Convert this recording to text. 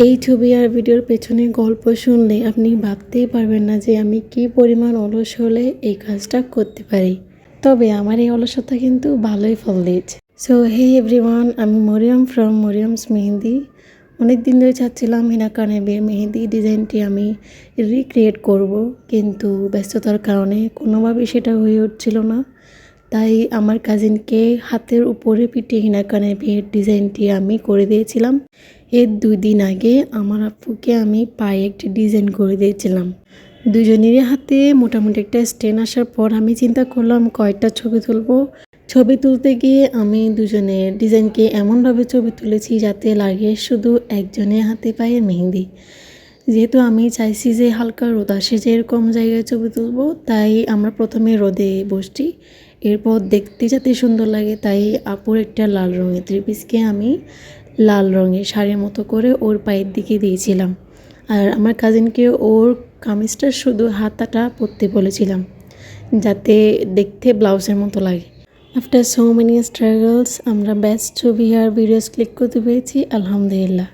এই ছবি আর ভিডিওর পেছনে গল্প শুনলে আপনি ভাবতেই পারবেন না যে আমি কি পরিমাণ অলস হলে এই কাজটা করতে পারি। তবে আমার এই অলসতা কিন্তু ভালোই ফল দিয়েছে। সো হে এভরিওয়ান, আমি মরিয়ম ফ্রম মরিয়মস মেহেন্দি। অনেক দিন ধরে চাচ্ছিলাম হিনা কানেবের মেহেন্দি ডিজাইনটি আমি রিক্রিয়েট করব, কিন্তু ব্যস্ততার কারণে কোনোভাবেই সেটা হয়ে উঠছিল না। তাই আমার কাজিনকে হাতের উপরে পিঠে হিনা কানেবের ডিজাইনটি আমি করে দিয়েছিলাম। এর 2 দিন আগে আমার আপুকে আমি পায়ে একটি ডিজাইন করে দিয়েছিলাম। দুজনেরই হাতে মোটামুটি একটা স্টেন আসার পর আমি চিন্তা করলাম কয়েকটা ছবি তুলবো। ছবি তুলতে গিয়ে আমি দুজনের ডিজাইনকে এমনভাবে ছবি তুলেছি যাতে লাগে শুধু একজনের হাতে পায়ে মেহেন্দি। যেহেতু আমি চাইছি যে হালকা রোদ আসে যে এরকম জায়গায় ছবি তুলবো, তাই আমরা প্রথমে রোদে বসছি। এরপর দেখতে যাতে সুন্দর লাগে তাই আপুর একটা লাল রঙের 3 পিসকে আমি লাল রঙের শাড়ির মতো করে ওর পায়ের দিকে দিয়েছিলাম। আর আমার কাজিনকে ওর কামিজটা শুধু হাতাটা পরতে বলেছিলাম যাতে দেখতে ব্লাউজের মতো লাগে। আফটার সো মেনি স্ট্রাগলস আমরা বেস্ট ছবি আর ভিডিওস ক্লিক করতে পেরেছি, আলহামদুলিল্লাহ।